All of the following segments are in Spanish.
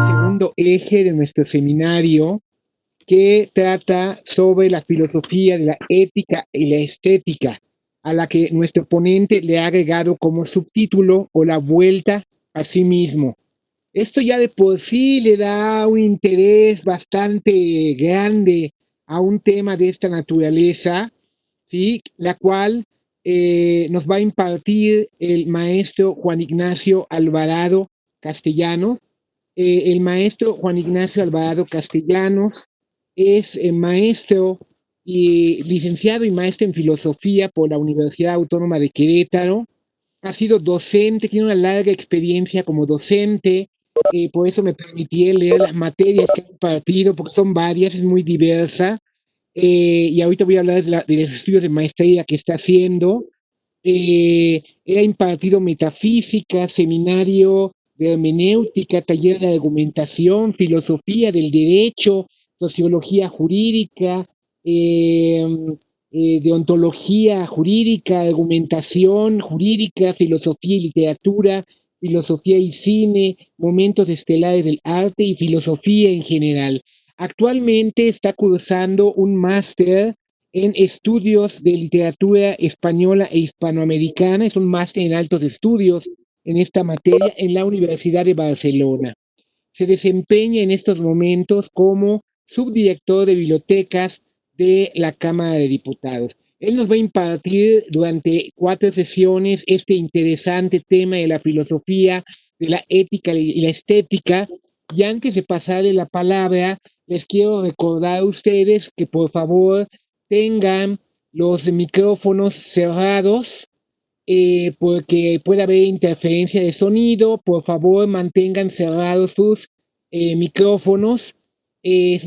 Segundo eje de nuestro seminario, que trata sobre la filosofía de la ética y la estética, a la que nuestro ponente le ha agregado como subtítulo o la vuelta a sí mismo. Esto ya de por sí le da un interés bastante grande a un tema de esta naturaleza, ¿sí? La cual nos va a impartir el maestro Juan Ignacio Alvarado Castellanos. El maestro Juan Ignacio Alvarado Castellanos es maestro y licenciado y maestro en filosofía por la Universidad Autónoma de Querétaro. Ha sido docente, tiene una larga experiencia como docente, por eso me permití leer las materias que ha impartido, porque son varias, es muy diversa. Y ahorita voy a hablar de los estudios de maestría que está haciendo. Él ha impartido metafísica, seminario de hermenéutica, taller de argumentación, filosofía del derecho, sociología jurídica, eh, deontología jurídica, argumentación jurídica, filosofía y literatura, filosofía y cine, momentos estelares del arte y filosofía en general. Actualmente está cursando un máster en estudios de literatura española e hispanoamericana, es un máster en altos estudios en esta materia en la Universidad de Barcelona. Se desempeña en estos momentos como subdirector de bibliotecas de la Cámara de Diputados. Él nos va a impartir durante 4 sesiones este interesante tema de la filosofía, de la ética y la estética. Y antes de pasarle la palabra, les quiero recordar a ustedes que por favor tengan los micrófonos cerrados, porque puede haber interferencia de sonido. Por favor, mantengan cerrados sus micrófonos. Es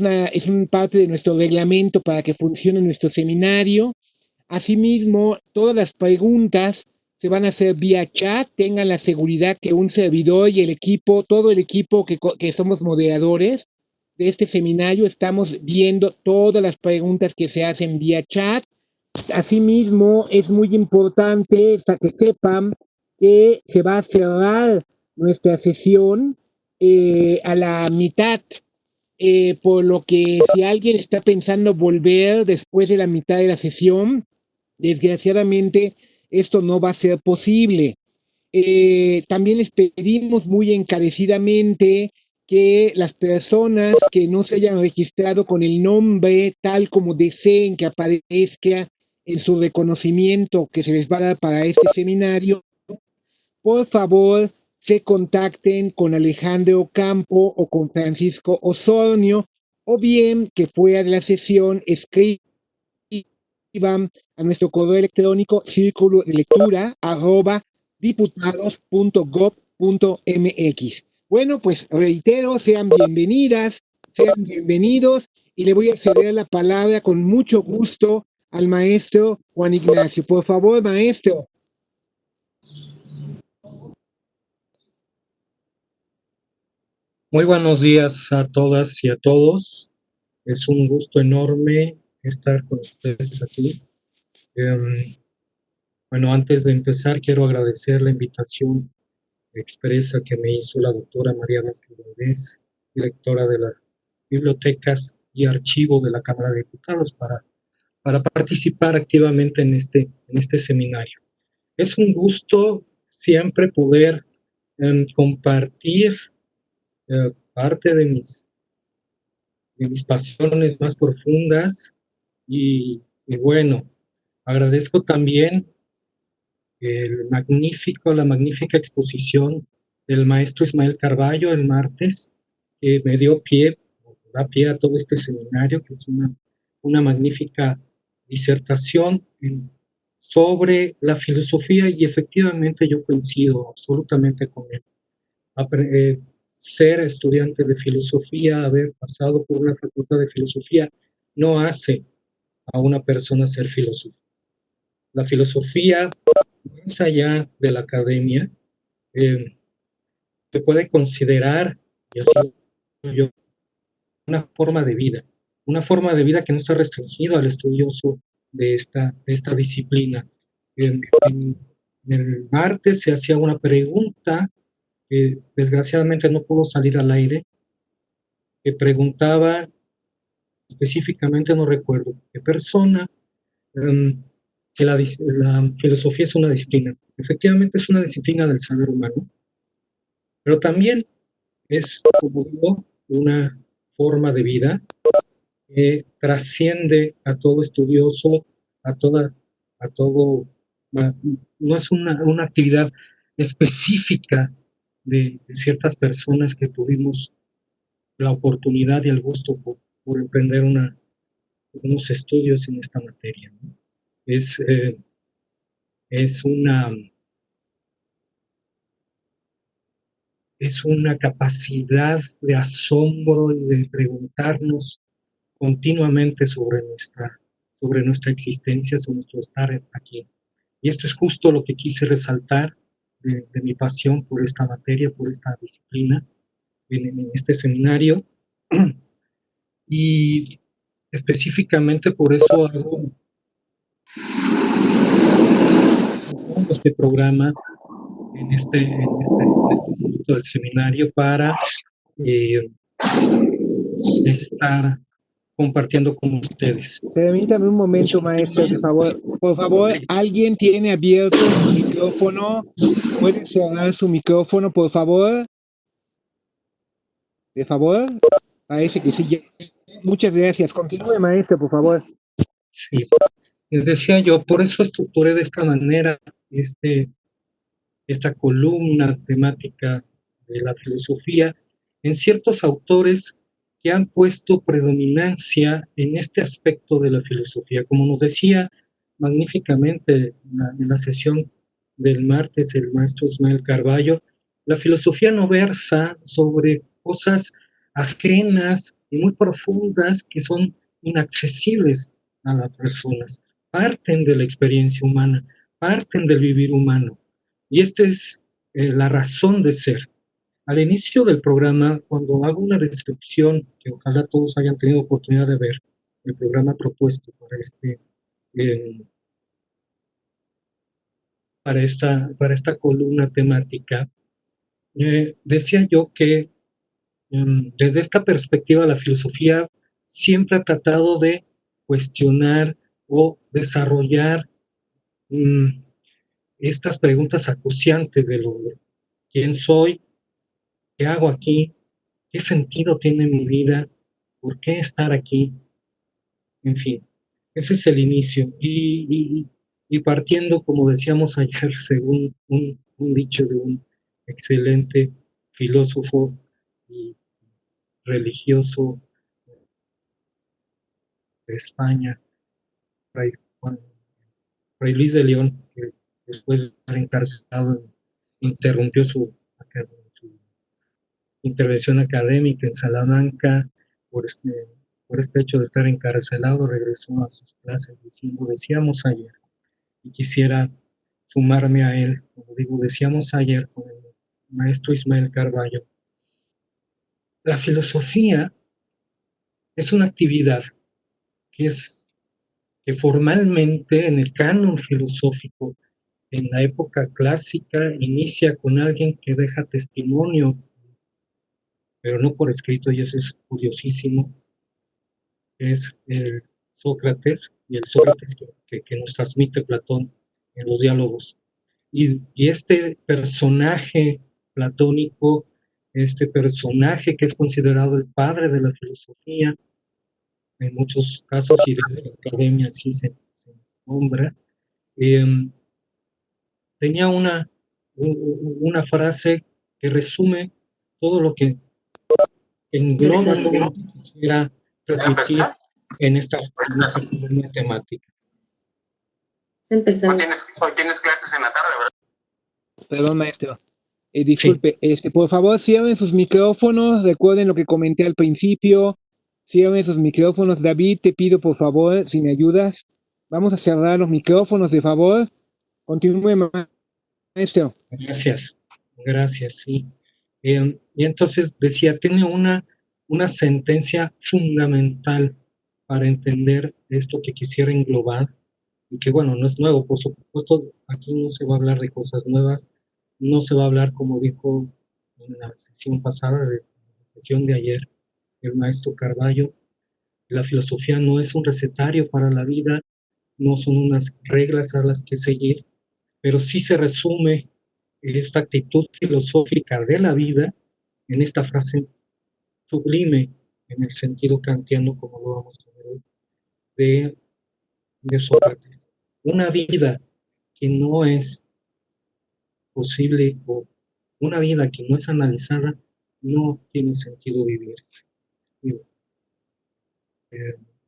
un parte de nuestro reglamento para que funcione nuestro seminario. Asimismo, todas las preguntas se van a hacer vía chat. Tengan la seguridad que un servidor y el equipo, todo el equipo que somos moderadores de este seminario, estamos viendo todas las preguntas que se hacen vía chat. Asimismo, es muy importante que sepan que se va a cerrar nuestra sesión a la mitad, por lo que si alguien está pensando volver después de la mitad de la sesión, desgraciadamente esto no va a ser posible. También les pedimos muy encarecidamente que las personas que no se hayan registrado con el nombre tal como deseen que aparezca en su reconocimiento que se les va a dar para este seminario, por favor se contacten con Alejandro Campo o con Francisco Osornio, o bien que fuera de la sesión escriban a nuestro correo electrónico círculo de lectura @diputados.gov.mx. Bueno, pues reitero, sean bienvenidas, sean bienvenidos, y le voy a ceder la palabra con mucho gusto al maestro Juan Ignacio. Por favor, maestro. Muy buenos días a todas y a todos. Es un gusto enorme estar con ustedes aquí. Bueno, antes de empezar, quiero agradecer la invitación expresa que me hizo la doctora María Vázquez Valdés, directora de las Bibliotecas y Archivo de la Cámara de Diputados, para participar activamente en este seminario. Es un gusto siempre poder compartir parte de mis pasiones más profundas y bueno, agradezco también la magnífica exposición del maestro Ismael Carballo el martes, que me da pie a todo este seminario, que es una magnífica disertación sobre la filosofía, y efectivamente yo coincido absolutamente con él. Ser estudiante de filosofía, haber pasado por una facultad de filosofía, no hace a una persona ser filósofo. La filosofía, más allá de la academia, se puede considerar, y así yo, una forma de vida que no está restringido al estudioso de esta disciplina. En el martes se hacía una pregunta que desgraciadamente no pudo salir al aire, que preguntaba específicamente, no recuerdo qué persona, que la filosofía es una disciplina. Efectivamente es una disciplina del saber humano, pero también es, como digo, una forma de vida que trasciende a todo estudioso, a toda, a todo, no es una actividad específica de ciertas personas que tuvimos la oportunidad y el gusto por emprender unos estudios en esta materia, ¿no? Es, eh, es una es una capacidad de asombro y de preguntarnos continuamente sobre nuestra existencia, sobre nuestro estar aquí. Y esto es justo lo que quise resaltar de mi pasión por esta materia, por esta disciplina, en este seminario. Y específicamente por eso hago este programa en este momento del seminario para estar compartiendo con ustedes. Permítame un momento, maestro, de favor. Por favor, Sí. ¿alguien tiene abierto su micrófono? ¿Puede cerrar su micrófono, por favor? ¿De favor? Parece que sí. Muchas gracias. Continúe, maestro, por favor. Sí, les decía yo, por eso estructuré de esta manera esta columna temática de la filosofía en ciertos autores que han puesto predominancia en este aspecto de la filosofía. Como nos decía magníficamente en la sesión del martes el maestro Ismael Carballo, la filosofía no versa sobre cosas ajenas y muy profundas que son inaccesibles a las personas. Parten de la experiencia humana, parten del vivir humano. Y esta es la razón de ser. Al inicio del programa, cuando hago una descripción, que ojalá todos hayan tenido oportunidad de ver, el programa propuesto eh, para esta columna temática, decía yo que desde esta perspectiva la filosofía siempre ha tratado de cuestionar o desarrollar estas preguntas acuciantes del hombre. ¿Quién soy? ¿Qué hago aquí? ¿Qué sentido tiene mi vida? ¿Por qué estar aquí? En fin, ese es el inicio. Y partiendo, como decíamos ayer, según un dicho de un excelente filósofo y religioso de España, Fray, Fray Luis de León, que después de estar encarcelado, interrumpió su intervención académica en Salamanca por este hecho de estar encarcelado, regresó a sus clases diciendo, decíamos ayer, y quisiera sumarme a él, como digo, decíamos ayer con el maestro Ismael Carballo, la filosofía es una actividad que es que formalmente en el canon filosófico, en la época clásica, inicia con alguien que deja testimonio, pero no por escrito, y eso es curiosísimo, es el Sócrates y el Sócrates que nos transmite Platón en los diálogos. Y este personaje platónico, este personaje que es considerado el padre de la filosofía, en muchos casos y desde la academia así se nombra, eh, tenía una frase que resume todo lo que engloba todo lo que quisiera transmitir en esta columna temática. Empezamos. Hoy tienes clases en la tarde, ¿verdad? Perdón, maestro. Disculpe, sí. Por favor, cierren sus micrófonos. Recuerden lo que comenté al principio. Cierren sus micrófonos. David, te pido por favor, si me ayudas. Vamos a cerrar los micrófonos, de favor. Continúe, maestro. Gracias, gracias, sí. Y entonces decía, tiene una sentencia fundamental para entender esto que quisiera englobar, y que bueno, no es nuevo, por supuesto, aquí no se va a hablar de cosas nuevas, no se va a hablar, como dijo en la sesión pasada, de la sesión de ayer, el maestro Carballo, la filosofía no es un recetario para la vida, no son unas reglas a las que seguir, pero sí se resume esta actitud filosófica de la vida en esta frase sublime, en el sentido kantiano, como lo vamos a ver hoy, de Sócrates. Una vida que no es posible, o una vida que no es analizada, no tiene sentido vivir.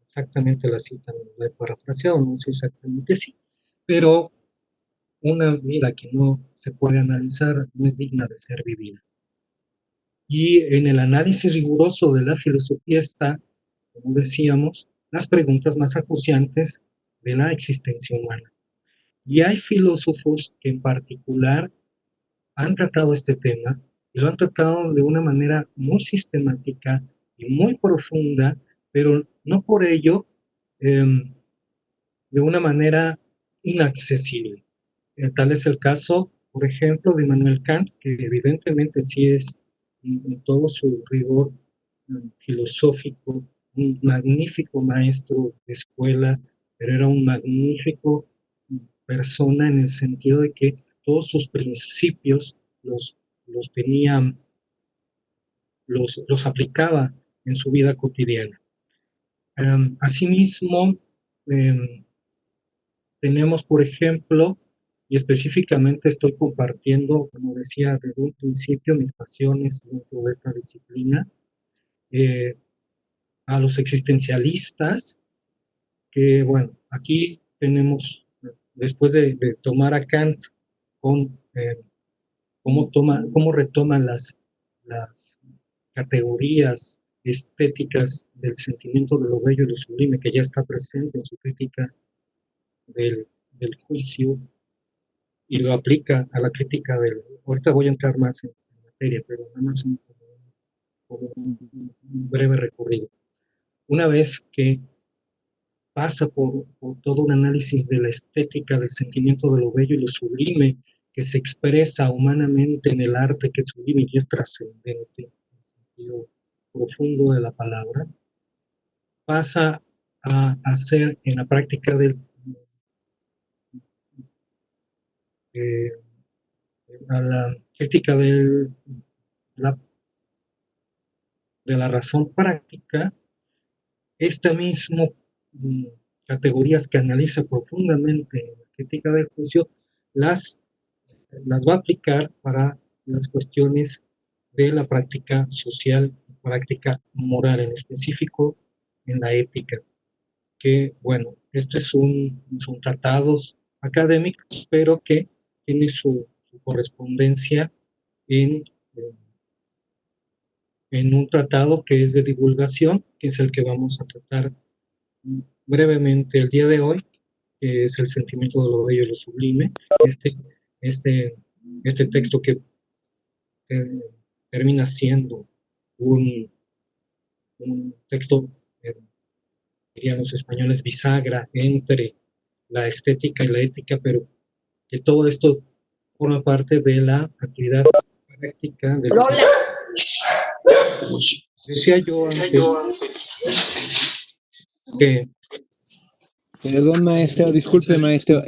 Exactamente la cita, la he parafraseado, no sé exactamente así, pero una vida que no se puede analizar no es digna de ser vivida. Y en el análisis riguroso de la filosofía está, como decíamos, las preguntas más acuciantes de la existencia humana. Y hay filósofos que en particular han tratado este tema y lo han tratado de una manera muy sistemática y muy profunda, pero no por ello de una manera inaccesible. Tal es el caso, por ejemplo, de Immanuel Kant, que evidentemente sí es en todo su rigor filosófico, un magnífico maestro de escuela, pero era un magnífico persona en el sentido de que todos sus principios los tenía, los aplicaba en su vida cotidiana. Asimismo, tenemos, por ejemplo, y específicamente estoy compartiendo, como decía desde un principio, mis pasiones dentro de esta disciplina, a los existencialistas, que bueno, aquí tenemos, después de tomar a Kant con cómo retoma las categorías estéticas del sentimiento de lo bello y lo sublime, que ya está presente en su crítica del juicio, y lo aplica a la crítica del... Ahorita voy a entrar más en materia, pero nada más un breve recorrido. Una vez que pasa por todo un análisis de la estética, del sentimiento de lo bello y lo sublime, que se expresa humanamente en el arte, que es sublime y es trascendente, en el sentido profundo de la palabra, pasa a hacer en la práctica eh, a la crítica la, de la razón práctica, esta misma categorías que analiza profundamente en la crítica del juicio, las va a aplicar para las cuestiones de la práctica social, práctica moral, en específico en la ética, que bueno, son tratados académicos, pero que tiene su correspondencia en, en un tratado que es de divulgación, que es el que vamos a tratar brevemente el día de hoy, que es el sentimiento de lo bello y lo sublime. Este, este texto que termina siendo un texto, dirían los españoles, bisagra entre la estética y la ética, pero que todo esto forma parte de la actividad práctica del... Decía yo antes que... Perdón, maestro, disculpe, maestro.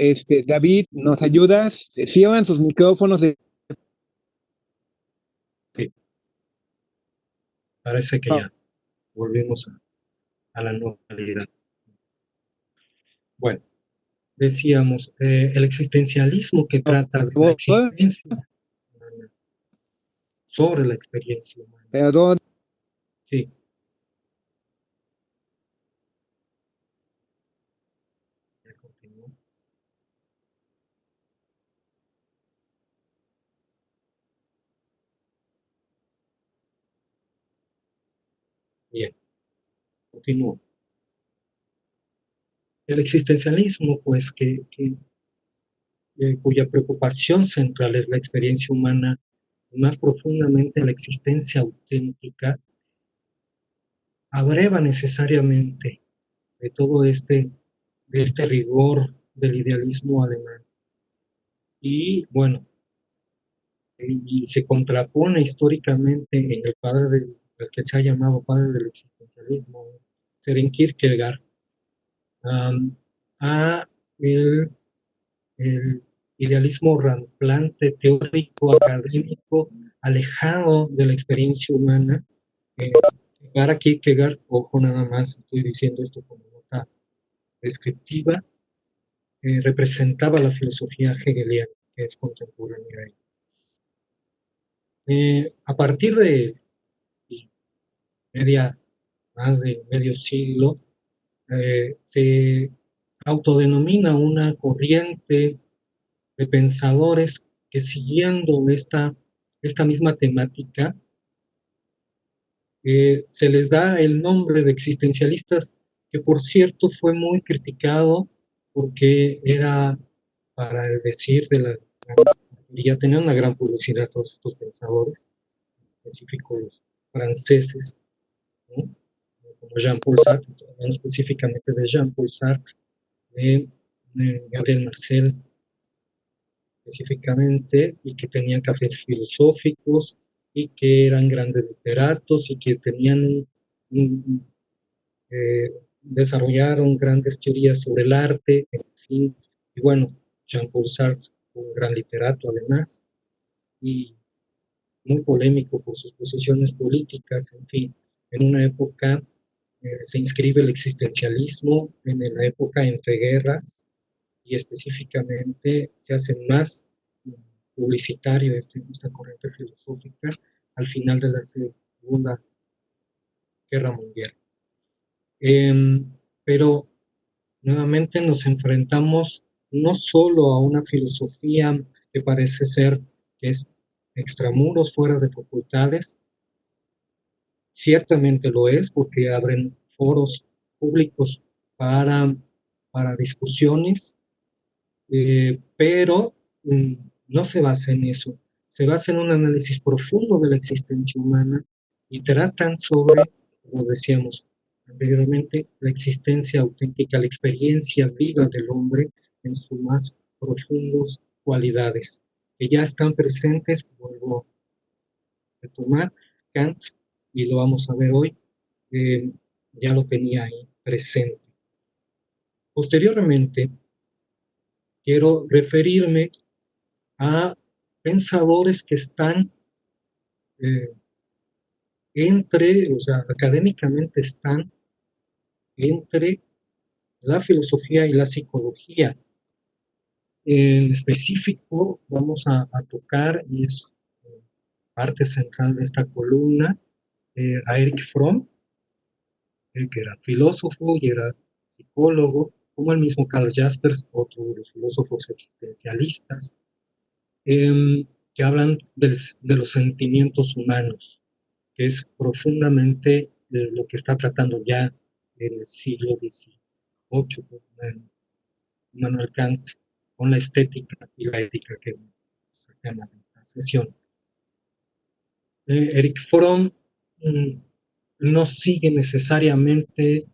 David, ¿nos ayudas? Cierran sus micrófonos. Sí, parece que ya volvimos a la normalidad. Bueno, decíamos, el existencialismo que trata de la existencia humana, sobre la experiencia humana. Perdón. Sí. Ya continúo. Bien, continúo. El existencialismo, pues, cuya preocupación central es la experiencia humana, más profundamente la existencia auténtica, abreva necesariamente de todo de este rigor del idealismo alemán. Y bueno, y se contrapone históricamente en el padre el que se ha llamado padre del existencialismo, Søren Kierkegaard, a el idealismo ramplante, teórico, académico, alejado de la experiencia humana. Para Kierkegaard, ojo nada más, estoy diciendo esto como nota descriptiva, representaba la filosofía hegeliana, que es contemporánea. A partir de más de medio siglo, se autodenomina una corriente de pensadores que, siguiendo esta misma temática, se les da el nombre de existencialistas, que por cierto fue muy criticado porque era, para el decir de la ya tenían una gran publicidad todos estos pensadores, en específico los franceses, ¿no? Como Jean-Paul Sartre, estoy hablando específicamente de Jean-Paul Sartre, de Gabriel Marcel, específicamente, y que tenían cafés filosóficos, y que eran grandes literatos, y que tenían, desarrollaron grandes teorías sobre el arte, en fin. Y bueno, Jean-Paul Sartre, un gran literato además, y muy polémico por sus posiciones políticas, en fin. En una época se inscribe el existencialismo, en la época entre guerras, y específicamente se hace más publicitario esta corriente filosófica al final de la Segunda Guerra Mundial. Pero nuevamente nos enfrentamos no solo a una filosofía que parece ser que es extramuros, fuera de facultades, ciertamente lo es porque abren foros públicos para discusiones, pero no se basa en eso, se basa en un análisis profundo de la existencia humana y tratan sobre, como decíamos anteriormente, la existencia auténtica, la experiencia viva del hombre en sus más profundas cualidades, que ya están presentes, vuelvo a retomar, Kant, y lo vamos a ver hoy, ya lo tenía ahí presente. Posteriormente, quiero referirme a pensadores que están o sea, académicamente están entre la filosofía y la psicología. En específico, vamos a tocar, y es parte central de esta columna, a Erich Fromm, que era filósofo y era psicólogo, como el mismo Karl Jaspers, otro de los filósofos existencialistas, que hablan de los sentimientos humanos, que es profundamente lo que está tratando ya en el siglo XVIII Immanuel Kant, con la estética y la ética, que se llama en esta sesión. Erich Fromm no sigue necesariamente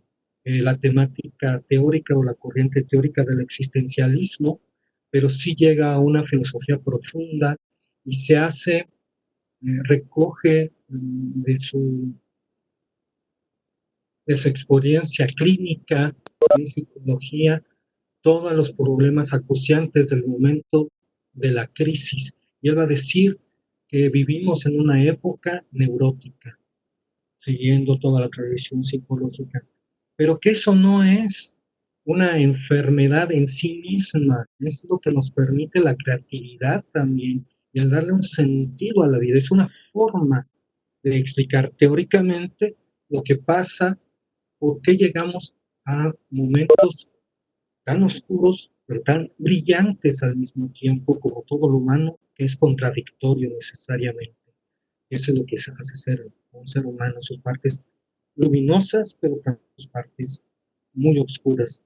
la temática teórica o la corriente teórica del existencialismo, pero sí llega a una filosofía profunda y se hace, recoge de su experiencia clínica en psicología todos los problemas acuciantes del momento de la crisis. Y él va a decir que vivimos en una época neurótica, siguiendo toda la tradición psicológica, pero que eso no es una enfermedad en sí misma, es lo que nos permite la creatividad también, y el darle un sentido a la vida, es una forma de explicar teóricamente lo que pasa, por qué llegamos a momentos tan oscuros, pero tan brillantes al mismo tiempo, como todo lo humano, que es contradictorio necesariamente. Eso es lo que se hace ser un ser humano, sus partes luminosas, pero también sus partes muy oscuras.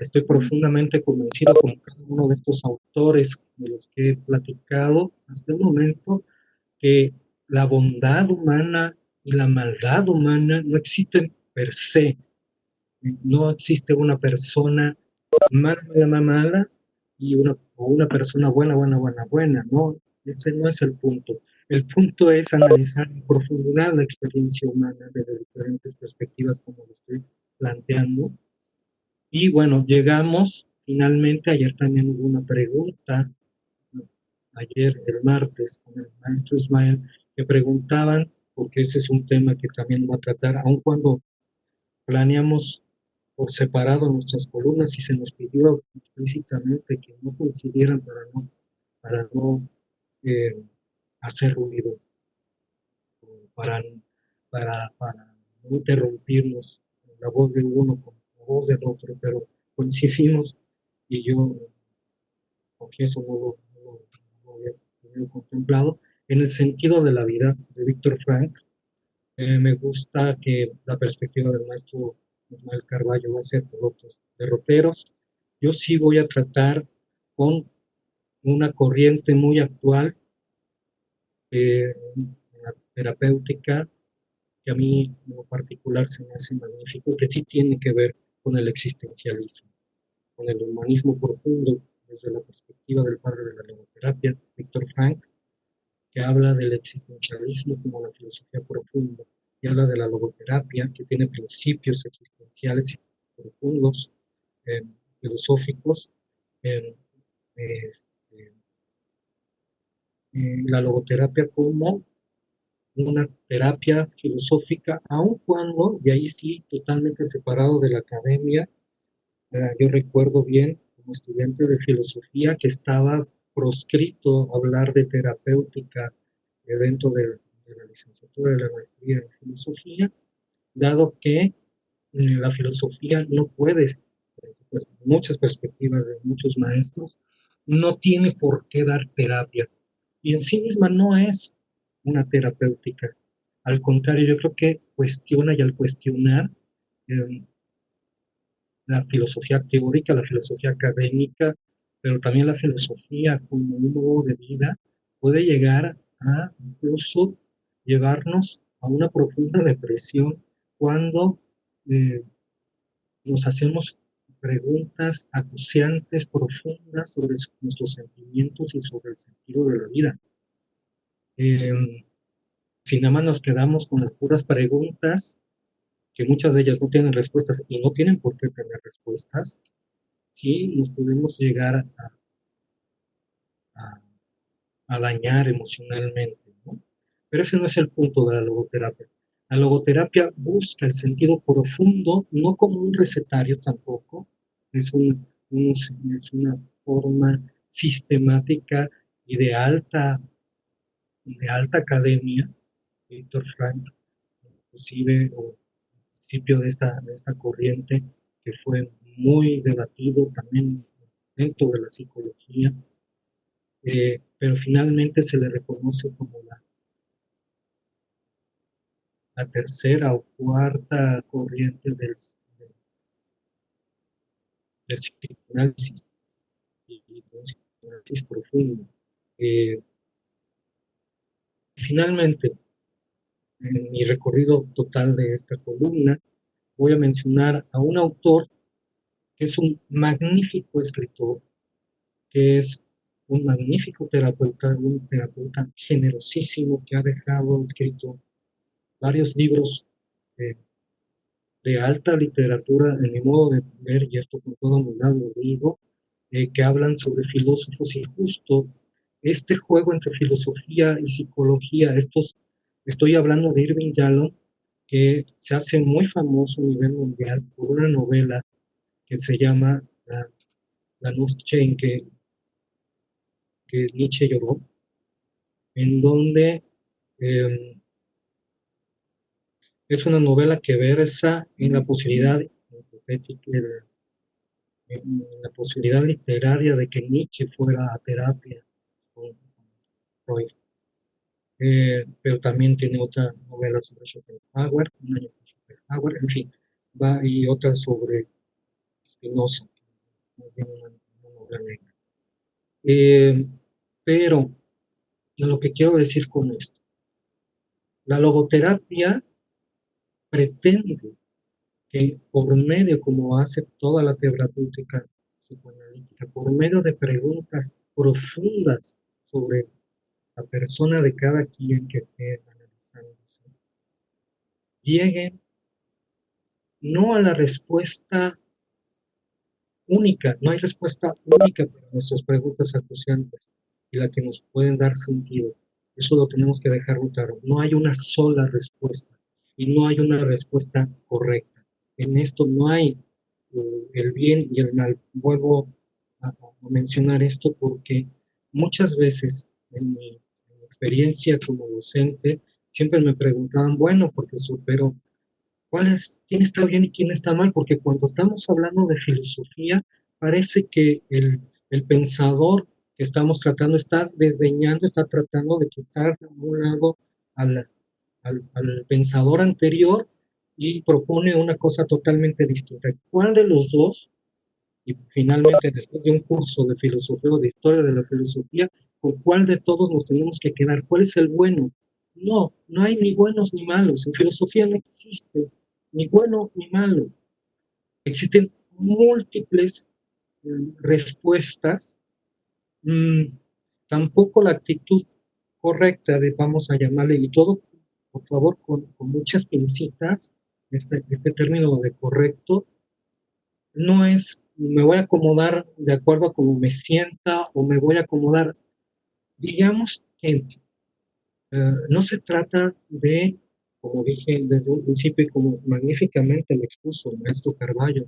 Estoy profundamente convencido con cada uno de estos autores de los que he platicado hasta el momento, que la bondad humana y la maldad humana no existen per se, No existe una persona mala y una persona buena, no, ese no es el punto. El punto es analizar en profundidad la experiencia humana desde diferentes perspectivas, como lo estoy planteando. Y bueno, llegamos finalmente, ayer también hubo una pregunta, ayer el martes, con el maestro Ismael, que preguntaban, porque ese es un tema que también va a tratar, aun cuando planeamos por separado nuestras columnas y se nos pidió explícitamente que no coincidieran para no eh, hacer ruido, para, para no interrumpirnos la voz de uno con la voz del otro, pero coincidimos y yo, porque eso no lo había tenido contemplado, en el sentido de la vida de Víctor Frank. Me gusta que la perspectiva del maestro Ismael Carballo va a ser por otros derroteros. Yo sí voy a tratar con una corriente muy actual, la terapéutica, que a mí en lo particular se me hace magnífico, que sí tiene que ver con el existencialismo, con el humanismo profundo, desde la perspectiva del padre de la logoterapia, Víctor Frank, que habla del existencialismo como la filosofía profunda, y habla de la logoterapia, que tiene principios existenciales y profundos, eh, filosóficos. eh, este, la logoterapia como una terapia filosófica, aun cuando, y ahí sí, totalmente separado de la academia. Yo recuerdo bien, como estudiante de filosofía, que estaba proscrito hablar de terapéutica dentro de la licenciatura, de la maestría en filosofía, dado que la filosofía no puede, pues, muchas perspectivas de muchos maestros, no tiene por qué dar terapia. Y en sí misma no es una terapéutica. Al contrario, yo creo que cuestiona, y al cuestionar eh, la filosofía teórica, la filosofía académica, pero también la filosofía como un modo de vida, puede llegar a incluso llevarnos a una profunda depresión cuando eh, nos hacemos preguntas acuciantes, profundas sobre nuestros sentimientos y sobre el sentido de la vida. Eh, si nada más nos quedamos con las puras preguntas, que muchas de ellas no tienen respuestas y no tienen por qué tener respuestas, sí nos podemos llegar a, a dañar emocionalmente, ¿no? Pero ese no es el punto de la logoterapia. La logoterapia busca el sentido profundo, no como un recetario tampoco, es, es una forma sistemática y de alta academia. Víctor Frank, inclusive, o principio de esta corriente, que fue muy debatido también dentro de la psicología, pero finalmente se le reconoce como la tercera o cuarta corriente del psicoanálisis y del psicoanálisis profundo. Eh, Finalmente, en mi recorrido total de esta columna, voy a mencionar a un autor que es un magnífico escritor, que es un magnífico terapeuta, un terapeuta generosísimo que ha dejado escrito varios libros eh, de alta literatura, en mi modo de ver, y esto con toda humildad lo digo, que hablan sobre filósofos, y justo este juego entre filosofía y psicología, estoy hablando de Irving Yalom, que se hace muy famoso a nivel mundial por una novela que se llama La noche en que Nietzsche lloró, en donde eh, es una novela que versa en la posibilidad hipotética, en la posibilidad literaria de que Nietzsche fuera a terapia con Freud. Pero también tiene otra novela sobre Schopenhauer, un año con Schopenhauer, en fin, va, y otra sobre Spinoza, una novela negra. Eh, pero lo que quiero decir con esto, la logoterapia pretende que por medio, como hace toda la terapéutica psicoanalítica, por medio de preguntas profundas sobre la persona de cada quien que esté analizándose, lleguen no a la respuesta única, no hay respuesta única para nuestras preguntas acuciantes y la que nos pueden dar sentido. Eso lo tenemos que dejar muy claro. No hay una sola respuesta y no hay una respuesta correcta. En esto no hay el bien y el mal. Vuelvo a mencionar esto porque muchas veces en mi experiencia como docente siempre me preguntaban, bueno, profesor, pero quién está bien y quién está mal, porque cuando estamos hablando de filosofía, parece que el pensador que estamos tratando está desdeñando, está tratando de quitar de un lado al pensador anterior y propone una cosa totalmente distinta. ¿Cuál de los dos? Y finalmente, después de un curso de filosofía o de historia de la filosofía, ¿con cuál de todos nos tenemos que quedar? ¿Cuál es el bueno? No, no hay ni buenos ni malos. En filosofía no existe ni bueno ni malo. Existen múltiples respuestas. Tampoco la actitud correcta de, vamos a llamarle, y todo, por favor, con muchas pincitas, este término de correcto, no es me voy a acomodar de acuerdo a cómo me sienta o me voy a acomodar. Digamos que no se trata de, como dije desde un principio y como magníficamente lo expuso el maestro Carballo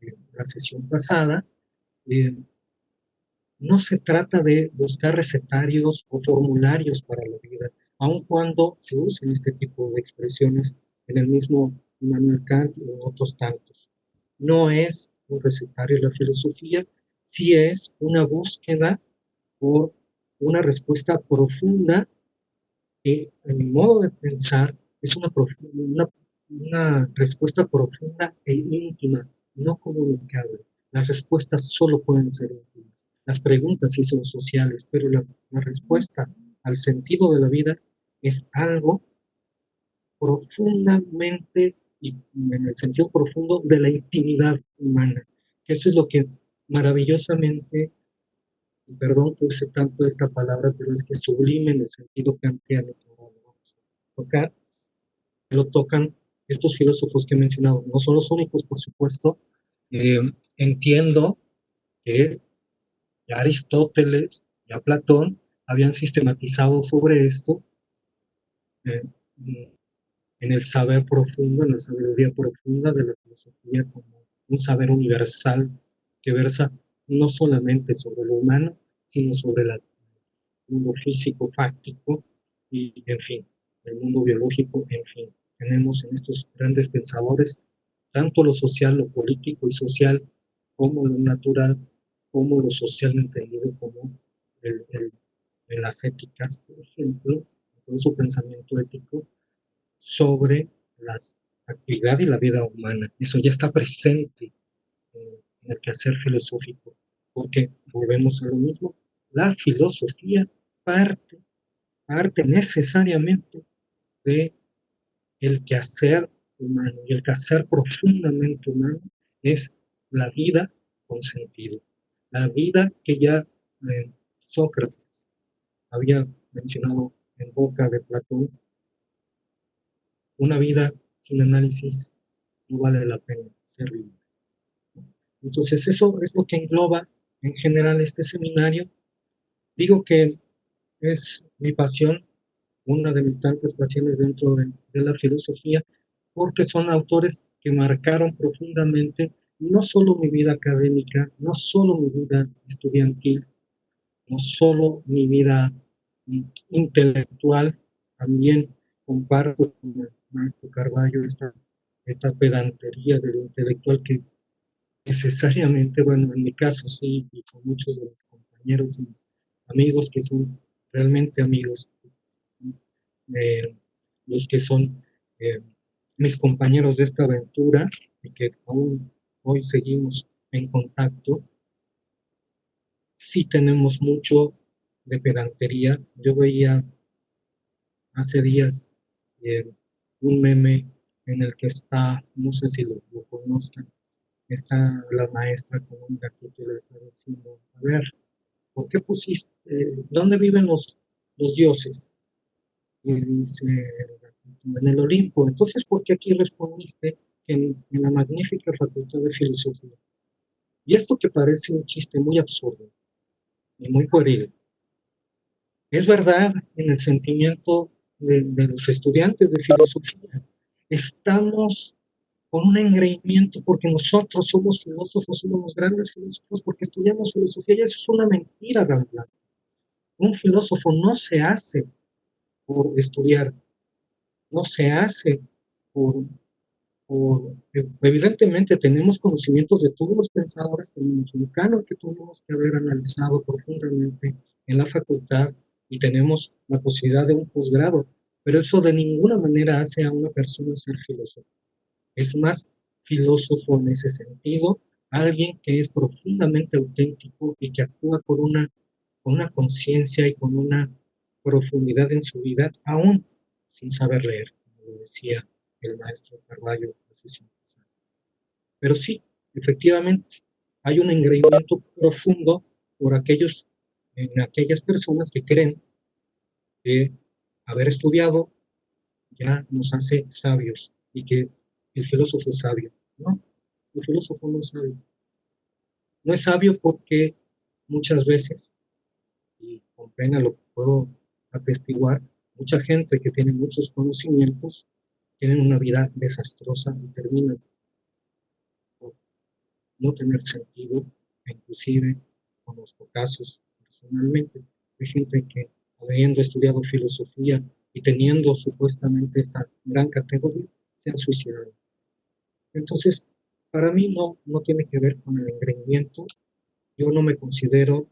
en la sesión pasada, eh, no se trata de buscar recetarios o formularios para la vida, aun cuando se usen este tipo de expresiones en el mismo Immanuel Kant y en otros tantos. No es un recetario de la filosofía, sí es una búsqueda por una respuesta profunda que, en mi modo de pensar, es una respuesta profunda e íntima, no comunicable. Las respuestas solo pueden ser íntimas. Las preguntas sí son sociales, pero la respuesta al sentido de la vida es algo profundamente, y en el sentido profundo de la intimidad humana. Que eso es lo que maravillosamente, y perdón que use tanto esta palabra, pero es que sublime en el sentido kantiano que ahora lo vamos a tocar, lo tocan estos filósofos que he mencionado. No son los únicos, por supuesto. Entiendo que ya Aristóteles, ya Platón, habían sistematizado sobre esto eh, en el saber profundo, en la sabiduría profunda de la filosofía como un saber universal que versa no solamente sobre lo humano, sino sobre el mundo físico, fáctico y, en fin, el mundo biológico, en fin. Tenemos en estos grandes pensadores tanto lo social, lo político y social, como lo natural, como lo social entendido como en las éticas, por ejemplo, todo su pensamiento ético sobre la actividad y la vida humana. Eso ya está presente en el quehacer filosófico, porque volvemos a lo mismo, la filosofía parte, parte necesariamente de el quehacer humano, y el quehacer profundamente humano es la vida con sentido, la vida que ya Sócrates había mencionado en boca de Platón. Una vida sin análisis no vale la pena ser vivida. Entonces eso es lo que engloba en general este seminario. Digo que es mi pasión, una de mis tantas pasiones dentro de la filosofía, porque son autores que marcaron profundamente no solo mi vida académica, no solo mi vida estudiantil, no solo mi vida intelectual, también comparto con el maestro Carballo esta pedantería del intelectual que necesariamente, bueno, en mi caso sí, y con muchos de mis compañeros y mis amigos que son realmente amigos, eh, los que son eh, mis compañeros de esta aventura y que aún hoy seguimos en contacto, sí tenemos mucho de pedantería. Yo veía hace días un meme en el que está, no sé si lo conozcan, está la maestra con un gatito y le está diciendo, a ver, ¿por qué pusiste, dónde viven los dioses? Y dice el gatito, en el Olimpo. Entonces, ¿por qué aquí respondiste en la magnífica facultad de filosofía? Y esto que parece un chiste muy absurdo y muy pueril, es verdad en el sentimiento de los estudiantes de filosofía. Estamos con un engreimiento porque nosotros somos filósofos, somos los grandes filósofos porque estudiamos filosofía y eso es una mentira, ¿verdad? Un filósofo no se hace por estudiar, no se hace por, evidentemente tenemos conocimientos de todos los pensadores, tenemos un canon que tuvimos que haber analizado profundamente en la facultad y tenemos la posibilidad de un posgrado, pero eso de ninguna manera hace a una persona ser filósofo. Es más filósofo en ese sentido, alguien que es profundamente auténtico y que actúa con una conciencia y con una profundidad en su vida, aún sin saber leer, como lo decía el maestro Carballo hace 5 años. Pero sí, efectivamente, hay un engreimiento profundo por en aquellas personas que creen que haber estudiado ya nos hace sabios y que el filósofo es sabio. No, el filósofo no es sabio. No es sabio porque muchas veces, y con pena lo puedo atestiguar, mucha gente que tiene muchos conocimientos tienen una vida desastrosa y terminan por no tener sentido, e inclusive conozco casos personalmente de gente que habiendo estudiado filosofía y teniendo supuestamente esta gran categoría, se han suicidado. Entonces, para mí no tiene que ver con el engreimiento. Yo no me considero,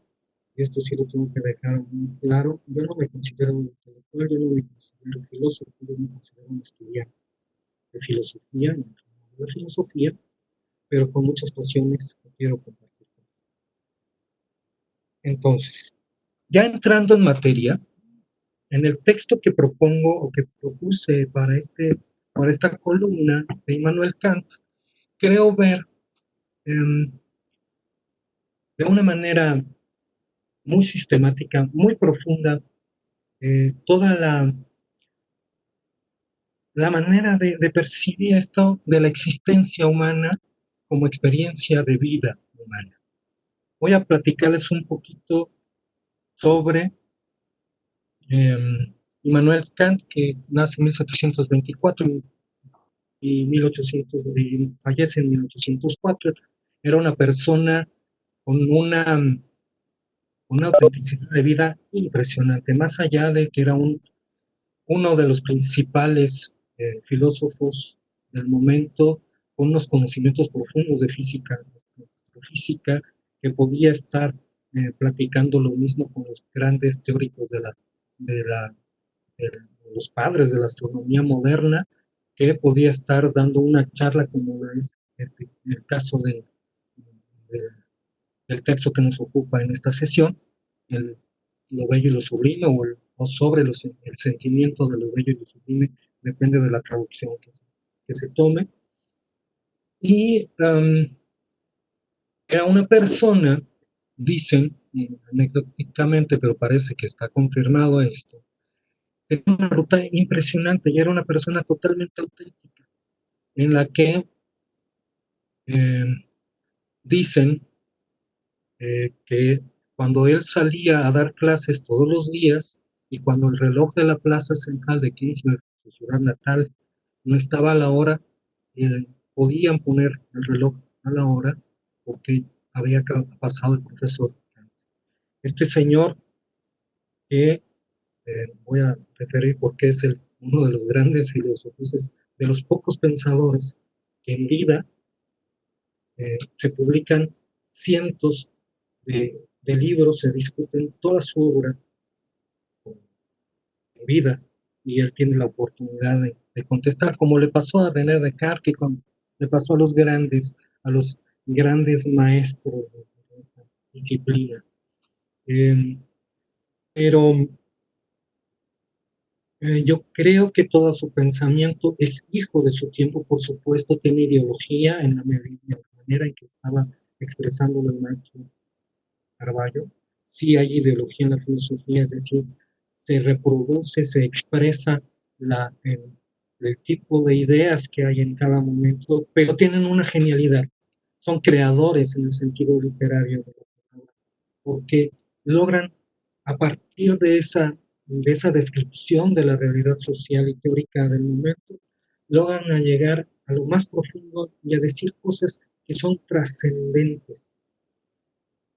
y esto sí lo tengo que dejar muy claro, yo no me considero un intelectual, yo no me considero filósofo, yo me considero un estudiante de filosofía, de filosofía, pero con muchas pasiones que quiero compartir. Entonces, ya entrando en materia, en el texto que propongo o que propuse para esta columna de Immanuel Kant, creo ver de una manera muy sistemática, muy profunda, toda la manera de percibir esto de la existencia humana como experiencia de vida humana. Voy a platicarles un poquito sobre Immanuel Kant, que nace en 1724 y 1800, y fallece en 1804. Era una persona con una autenticidad de vida impresionante, más allá de que era uno de los principales filósofos del momento, con unos conocimientos profundos de física, astrofísica, que podía estar platicando lo mismo con los grandes teóricos de la, de los padres de la astronomía moderna, que podía estar dando una charla como es el caso de, del texto que nos ocupa en esta sesión, el, lo bello y lo sublime, o sobre el sentimiento de lo bello y lo sublime, depende de la traducción que se tome. Y era una persona, dicen anecdóticamente, pero parece que está confirmado esto, tenía una ruta impresionante y era una persona totalmente auténtica, en la que eh, dicen que cuando él salía a dar clases todos los días y cuando el reloj de la plaza central de Kingsburg, su ciudad natal, no estaba a la hora, podían poner el reloj a la hora porque había pasado el profesor. Este señor que voy a referir porque es uno de los grandes filósofos, es de los pocos pensadores que en vida se publican cientos de libros, se discuten toda su obra en vida y él tiene la oportunidad de contestar, como le pasó a René Descartes, como le pasó a los grandes maestros de esta disciplina. Pero Yo creo que todo su pensamiento es hijo de su tiempo, por supuesto, tiene ideología en la manera en que estaba expresándolo el maestro Carballo. Sí hay ideología en la filosofía, es decir, se reproduce, se expresa el tipo de ideas que hay en cada momento, pero tienen una genialidad. Son creadores en el sentido literario de la palabra, porque logran, a partir de esa descripción de la realidad social y teórica del momento, logran a llegar a lo más profundo y a decir cosas que son trascendentes.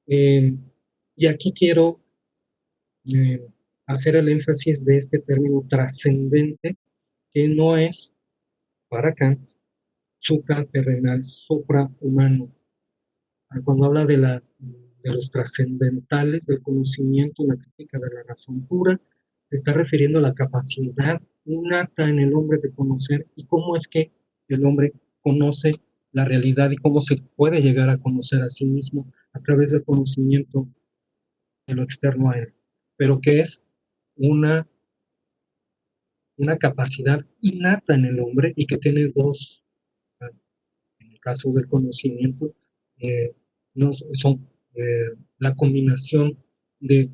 Y aquí quiero eh, hacer el énfasis de este término trascendente, que no es, para Kant, supraterrenal, suprahumano. Cuando habla de los trascendentales del conocimiento, la crítica de la razón pura, se está refiriendo a la capacidad innata en el hombre de conocer y cómo es que el hombre conoce la realidad y cómo se puede llegar a conocer a sí mismo a través del conocimiento de lo externo a él, pero que es una, una capacidad innata en el hombre y que tiene dos, en el caso del conocimiento, no son la combinación de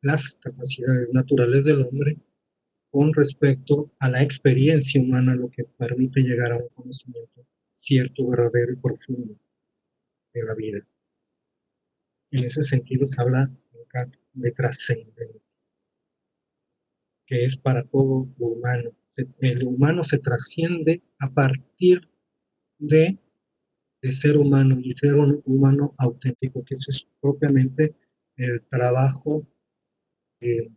las capacidades naturales del hombre con respecto a la experiencia humana, lo que permite llegar a un conocimiento cierto, verdadero y profundo de la vida. En ese sentido se habla de trascendencia, que es para todo lo humano. El humano se trasciende a partir de ser humano y ser un humano auténtico, que eso es propiamente el trabajo eh,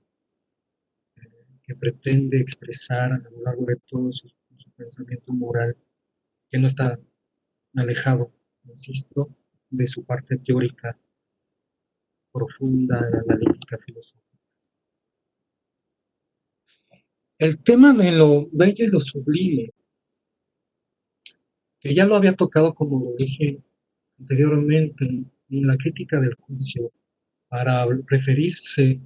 que pretende expresar a lo largo de todo su pensamiento moral, que no está alejado, insisto, de su parte teórica profunda, analítica, filosófica. El tema de lo bello y lo sublime, que ya lo había tocado, como lo dije anteriormente, en la crítica del juicio, para referirse,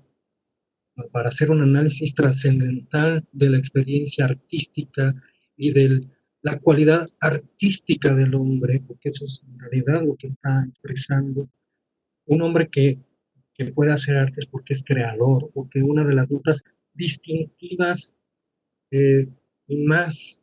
para hacer un análisis trascendental de la experiencia artística y de la cualidad artística del hombre, porque eso es en realidad lo que está expresando un hombre que puede hacer artes porque es creador, porque una de las notas distintivas y más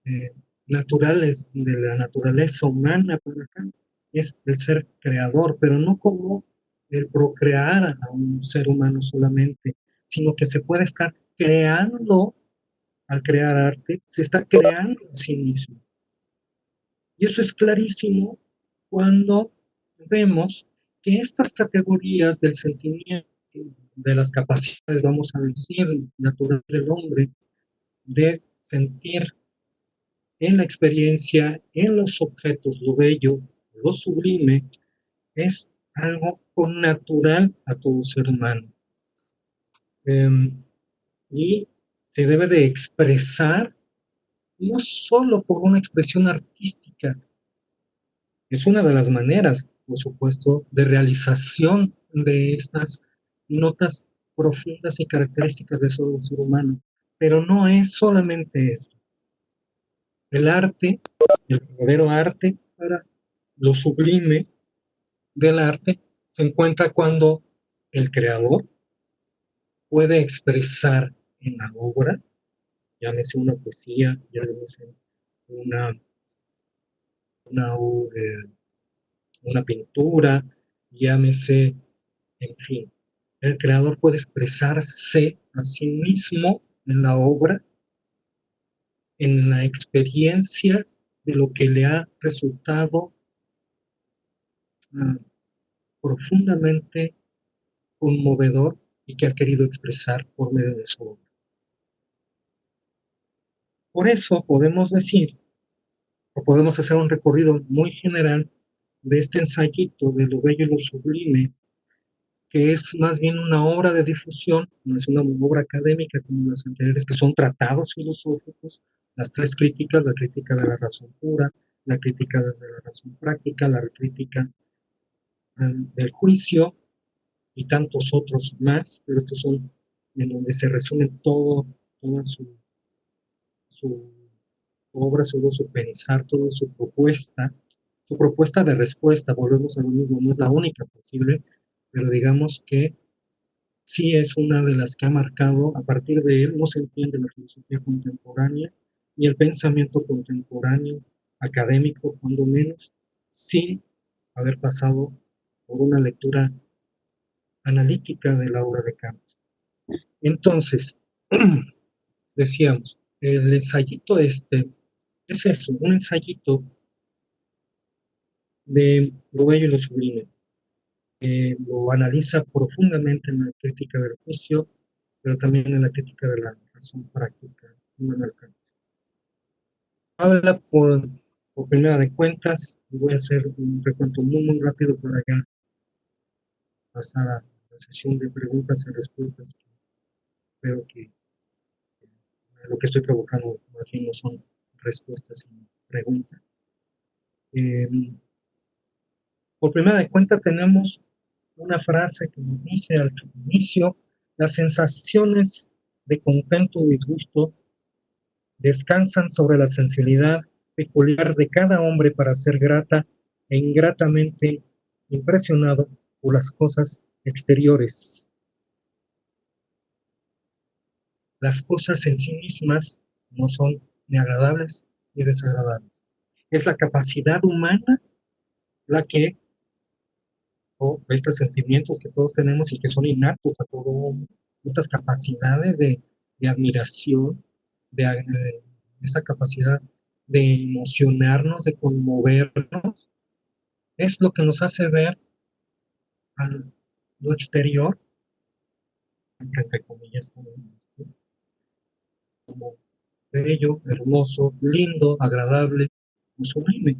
eh, naturales de la naturaleza humana para acá es el ser creador, pero no como el procrear a un ser humano solamente, sino que se puede estar creando, al crear arte, se está creando a sí mismo. Y eso es clarísimo cuando vemos que estas categorías del sentimiento, de las capacidades, vamos a decir, naturales del hombre, de sentir en la experiencia, en los objetos, lo bello, lo sublime, es algo natural a todo ser humano. Y se debe de expresar no solo por una expresión artística, es una de las maneras, por supuesto, de realización de estas notas profundas y características del ser humano, pero no es solamente esto. El arte, el verdadero arte, para lo sublime del arte, se encuentra cuando el creador puede expresar en la obra, llámese una poesía, llámese una, una, una pintura, llámese, en fin, el creador puede expresarse a sí mismo en la obra, en la experiencia de lo que le ha resultado profundamente conmovedor y que ha querido expresar por medio de su obra. Por eso podemos decir, o podemos hacer un recorrido muy general de este ensayito de lo bello y lo sublime, que es más bien una obra de difusión, no es una obra académica como las anteriores, que son tratados filosóficos, las tres críticas, la crítica de la razón pura, la crítica de la razón práctica, la crítica del juicio y tantos otros más, pero estos son en donde se resume todo toda su obra, todo su pensar, toda su propuesta de respuesta, volvemos a lo mismo, no es la única posible, pero digamos que sí es una de las que ha marcado, a partir de él no se entiende la filosofía contemporánea ni el pensamiento contemporáneo académico, cuando menos, sin haber pasado por una lectura analítica de la obra de Kant. Entonces, decíamos, el ensayito este es eso, un ensayito de lo bello y lo sublime. Lo analiza profundamente en la crítica del juicio, pero también en la crítica de la razón práctica. Habla por primera de cuentas, y voy a hacer un recuento muy rápido para ya pasar a la sesión de preguntas y respuestas. Creo que lo que estoy provocando aquí no son respuestas, sino preguntas. Por primera de cuenta tenemos una frase que nos dice al inicio: las sensaciones de contento o disgusto descansan sobre la sensibilidad peculiar de cada hombre para ser grata e ingratamente impresionado por las cosas exteriores. Las cosas en sí mismas no son ni agradables ni desagradables. Es la capacidad humana la que, o estos sentimientos que todos tenemos y que son innatos a todo hombre, estas capacidades de admiración, esa capacidad de emocionarnos, de conmovernos, es lo que nos hace ver a lo exterior, entre comillas, como bello, hermoso, lindo, agradable, sublime.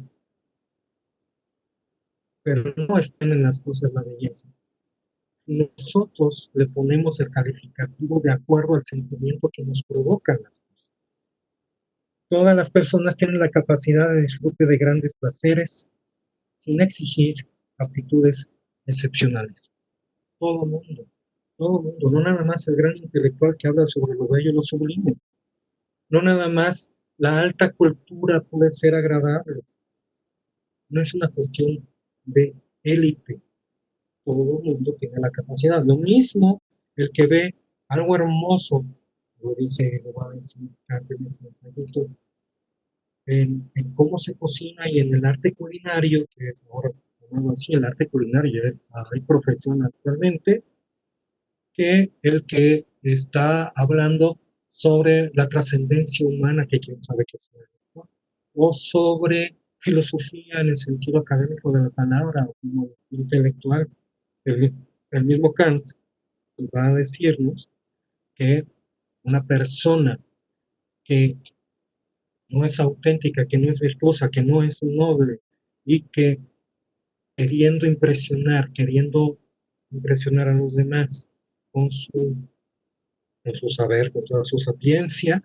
Pero no están en las cosas la belleza. Nosotros le ponemos el calificativo de acuerdo al sentimiento que nos provocan las cosas. Todas las personas tienen la capacidad de disfrute de grandes placeres sin exigir aptitudes excepcionales. Todo mundo, no nada más el gran intelectual que habla sobre lo bello y lo sublime. No nada más la alta cultura puede ser agradable. No es una cuestión de élite. Todo el mundo tiene la capacidad. Lo mismo el que ve algo hermoso, lo va a decir Kant en este ensayito, en cómo se cocina y en el arte culinario, que ahora llamado así, el arte culinario hay profesión actualmente, que el que está hablando sobre la trascendencia humana, que quién sabe qué es esto, o sobre filosofía en el sentido académico de la palabra, o como intelectual. El mismo Kant va a decirnos que una persona que no es auténtica, que no es virtuosa, que no es noble y que queriendo impresionar a los demás con su saber, con toda su sapiencia,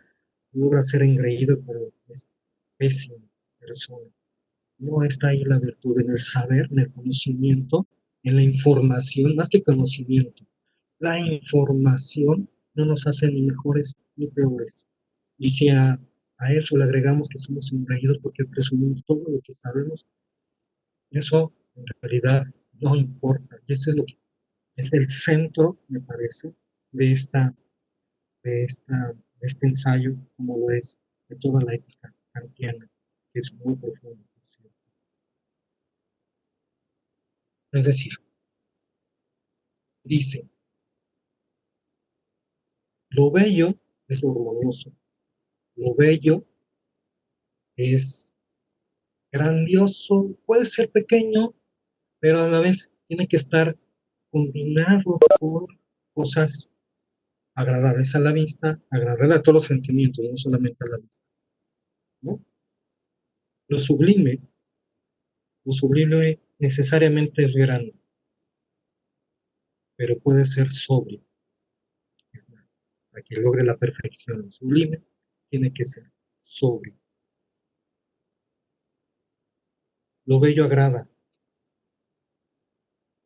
logra ser engreído, pero es pésima persona. No está ahí la virtud en el saber, en el conocimiento, en la información, más que conocimiento. La información no nos hace ni mejores ni peores. Y si a eso le agregamos que somos engreídos porque presumimos todo lo que sabemos, eso en realidad no importa. Y eso es lo que es el centro, me parece, de este ensayo, como lo es de toda la ética kantiana, que es muy profunda, por cierto. Es decir, dice, lo bello es lo armonioso, lo bello es grandioso, puede ser pequeño, pero a la vez tiene que estar combinado por cosas agradables a la vista, agradables a todos los sentimientos, no solamente a la vista, ¿no? Lo sublime necesariamente es grande, pero puede ser sobrio. Es más, para que logre la perfección, lo sublime tiene que ser sobrio. Lo bello agrada,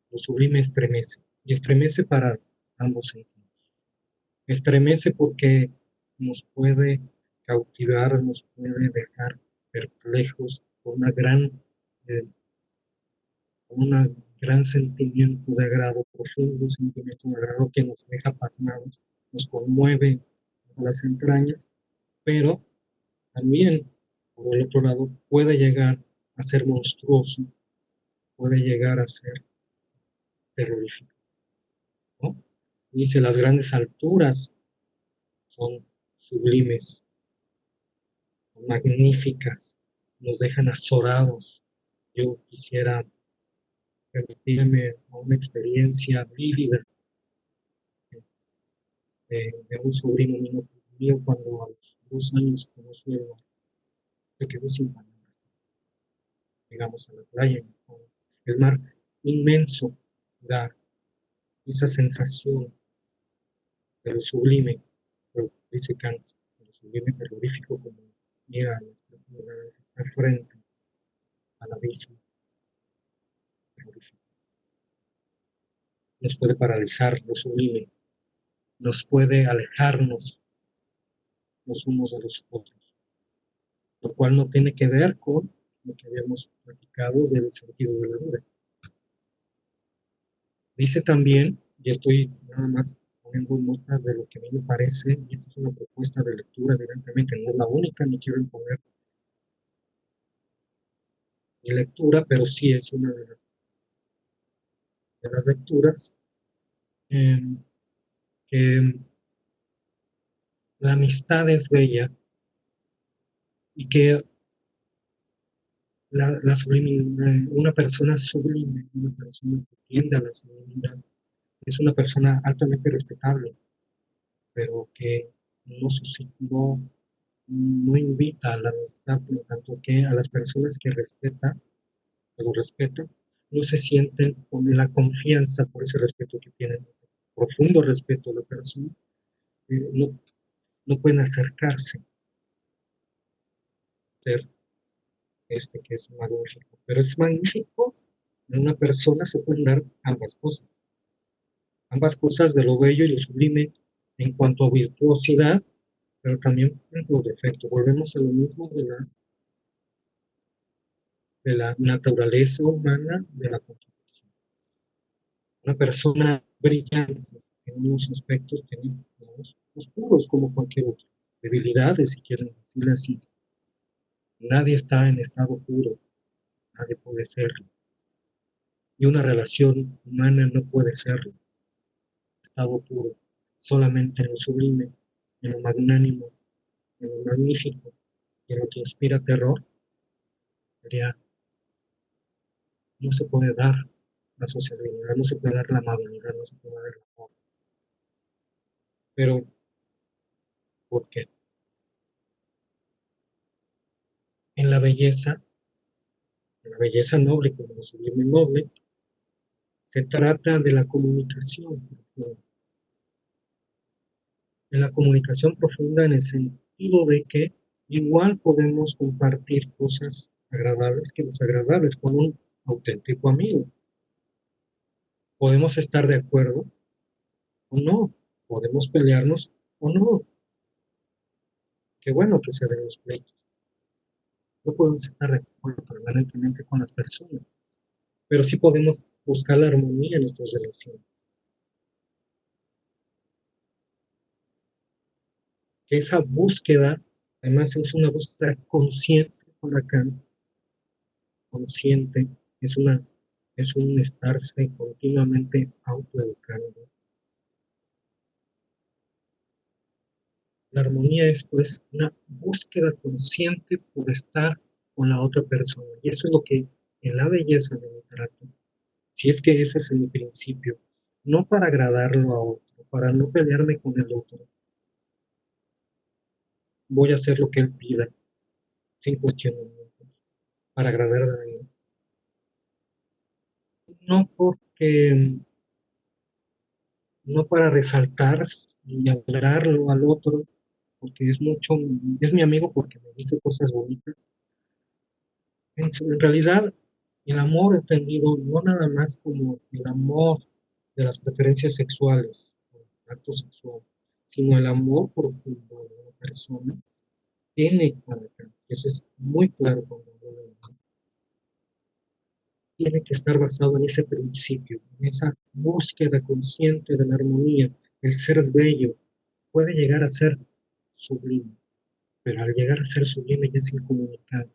lo sublime estremece, y estremece para ambos sentidos. Estremece porque nos puede cautivar, nos puede dejar perplejos con eh, gran sentimiento de agrado, profundo sentimiento de agrado que nos deja pasmados, nos conmueve a las entrañas, pero también, por el otro lado, puede llegar a ser monstruoso, puede llegar a ser terrorífico, ¿no? Dice, las grandes alturas son sublimes, son magníficas, nos dejan azorados. Yo quisiera permitirme una experiencia vívida de un sobrino mío cuando a los 2 años conocí el mar, se quedó sin palabras. Llegamos a la playa, el mar inmenso da esa sensación de lo sublime, pero dice Kant, de lo sublime terrorífico, como mira las profundidades, está frente al abismo terrorífico. Nos puede paralizar lo sublime, nos puede alejarnos los unos de los otros, lo cual no tiene que ver con lo que habíamos platicado del sentido de la vida. Dice también, y estoy nada más poniendo notas de lo que a mí me parece, y esta es una propuesta de lectura, evidentemente no es la única, ni quiero imponer mi lectura, pero sí es una de las lecturas, que la amistad es bella y que una persona sublime, una persona que tiende a la sublimidad, es una persona altamente respetable, pero que no invita a la amistad, por lo tanto que a las personas que respeta, que lo respetan, no se sienten con la confianza por ese respeto que tienen, ese profundo respeto a la persona, no pueden acercarse, ser que es magnífico. Pero es magnífico, en una persona se pueden dar ambas cosas de lo bello y lo sublime en cuanto a virtuosidad, pero también en los defectos. Volvemos a lo mismo de la naturaleza humana, de la contradicción. Una persona brillante en unos aspectos tiene oscuros como cualquier otro, debilidades, si quieren decirlo así. Nadie está en estado puro, nadie puede serlo. Y una relación humana no puede serlo, estado puro, solamente en lo sublime, en lo magnánimo, en lo magnífico, y en lo que inspira terror, sería, no se puede dar la sociabilidad, no se puede dar la amabilidad, no se puede dar el amor. Pero, ¿por qué? En la belleza noble, como lo sublime noble, se trata de la comunicación profunda. En la comunicación profunda en el sentido de que igual podemos compartir cosas agradables que desagradables con un auténtico amigo. Podemos estar de acuerdo o no, podemos pelearnos o no. Qué bueno que se den los pleitos. No podemos estar de acuerdo permanentemente con las personas, pero sí podemos buscar la armonía en nuestras relaciones. Que esa búsqueda, además, es una búsqueda consciente por acá, consciente, es un estarse continuamente autoeducando. La armonía es, pues, una búsqueda consciente por estar con la otra persona. Y eso es lo que en la belleza de mi trato, si es que ese es mi principio, no para agradarlo a otro, para no pelearme con el otro. Voy a hacer lo que él pida, sin cuestionamientos, para agradar a él. No no para resaltar y adorarlo al otro, porque es mi amigo porque me dice cosas bonitas. En realidad, el amor entendido no nada más como el amor de las preferencias sexuales, el acto sexual, sino el amor profundo de una persona, tiene para acá, eso es muy claro cuando hablo de amor, tiene que estar basado en ese principio, en esa búsqueda consciente de la armonía. El ser bello puede llegar a ser sublime, pero al llegar a ser sublime ya es incomunicable.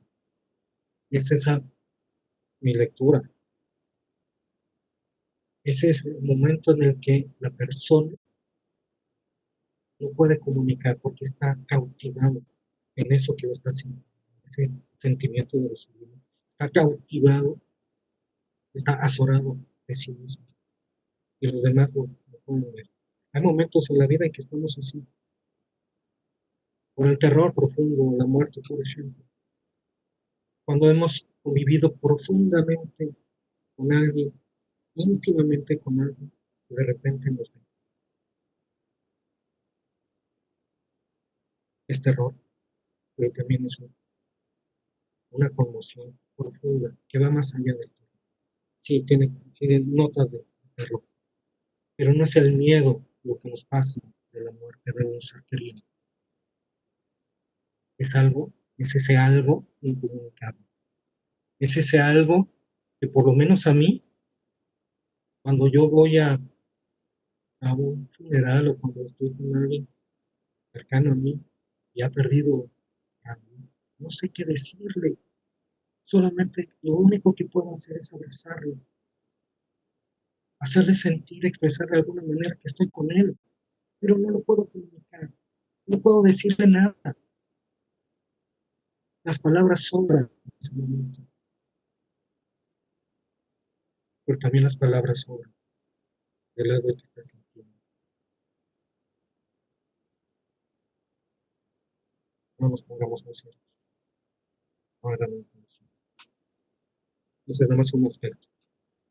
Es esa mi lectura. Ese es el momento en el que la persona no puede comunicar porque está cautivado en eso que lo está haciendo, ese sentimiento de lo sublime. Está cautivado, está azorado de sí mismo. Y los demás lo pueden ver. Hay momentos en la vida en que estamos así. Por el terror profundo, la muerte, por ejemplo. Cuando hemos convivido profundamente con alguien, íntimamente con alguien, y de repente nos ven. Es terror, pero también es una conmoción profunda que va más allá del terror. Sí, tiene notas de terror, pero no es el miedo lo que nos pasa de la muerte de un ser querido. Es ese algo incomunicable. Es ese algo que por lo menos a mí, cuando yo voy a un funeral o cuando estoy con alguien cercano a mí y ha perdido a mí, no sé qué decirle. Solamente lo único que puedo hacer es abrazarlo, hacerle sentir, expresar de alguna manera que estoy con él, pero no lo puedo comunicar, no puedo decirle nada. Las palabras sobran en ese momento, pero también las palabras sobran del lado que está sintiendo. No nos pongamos muy serios, no hagamos intención. Ese es nada más un aspecto.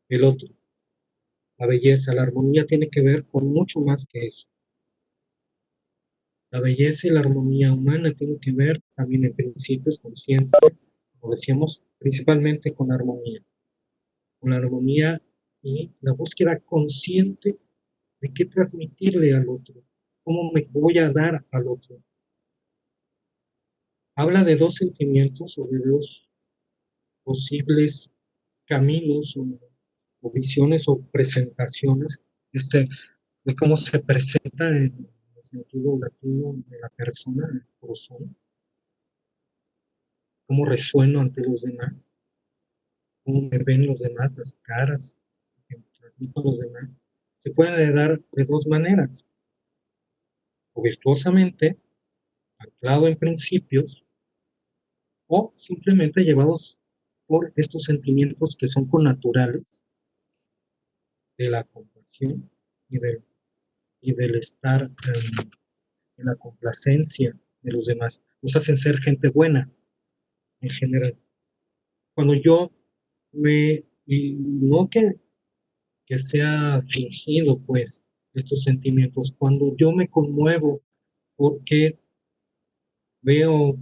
El otro, la belleza, la armonía tiene que ver con mucho más que eso. La belleza y la armonía humana tienen que ver también en principios conscientes, como decíamos, principalmente con la armonía y la búsqueda consciente de qué transmitirle al otro, cómo me voy a dar al otro. Habla de dos sentimientos o de dos posibles caminos o visiones o presentaciones de cómo se presenta en el sentido latino de la persona, el corazón, cómo resueno ante los demás, cómo me ven los demás, las caras que transmito a los demás. Se pueden dar de dos maneras, o virtuosamente, anclado en principios, o simplemente llevados por estos sentimientos que son connaturales de la compasión y del estar en la complacencia de los demás. Nos hacen ser gente buena en general. Cuando yo y no que sea fingido, pues, estos sentimientos, cuando yo me conmuevo porque veo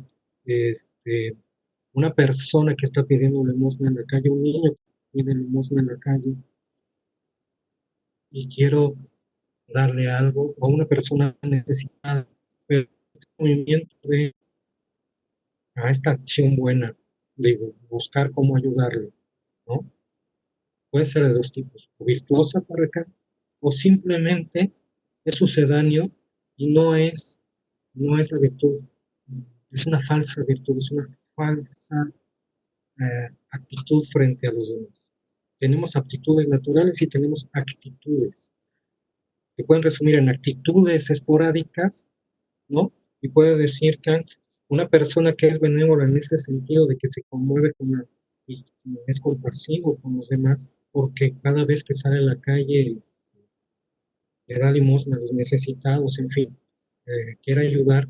una persona que está pidiendo limosna en la calle, un niño que pide limosna en la calle, y quiero darle algo a una persona necesitada, pero este movimiento de a esta acción buena, de buscar cómo ayudarle, ¿no? Puede ser de dos tipos, o virtuosa para acá, o simplemente es sucedáneo y no es la virtud, es una falsa virtud, es una falsa actitud frente a los demás. Tenemos aptitudes naturales y tenemos actitudes. Se pueden resumir en actitudes esporádicas, ¿no? Y puede decir Kant, una persona que es benévola en ese sentido de que se conmueve y es compasivo con los demás, porque cada vez que sale a la calle le da limosna a los necesitados, en fin, quiere ayudar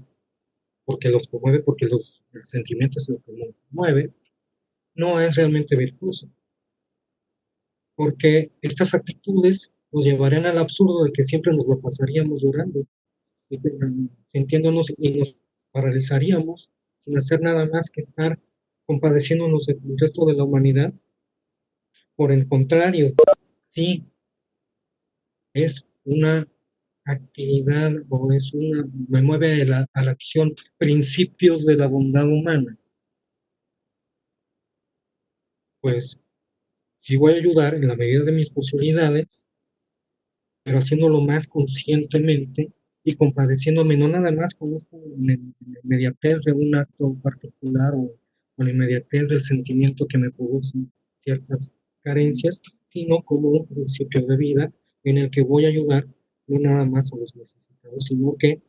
porque los conmueve, porque el sentimiento es lo que lo mueve, no es realmente virtuoso, porque estas actitudes nos llevarían al absurdo de que siempre nos lo pasaríamos llorando, sintiéndonos y nos paralizaríamos sin hacer nada más que estar compadeciéndonos del resto de la humanidad. Por el contrario, sí, es una actividad o me mueve a la acción principios de la bondad humana, pues sí voy a ayudar en la medida de mis posibilidades, pero haciéndolo más conscientemente y compadeciéndome no nada más con esta inmediatez de un acto particular o la inmediatez del sentimiento que me produce ciertas carencias, sino como un principio de vida en el que voy a ayudar no nada más a los necesitados, sino que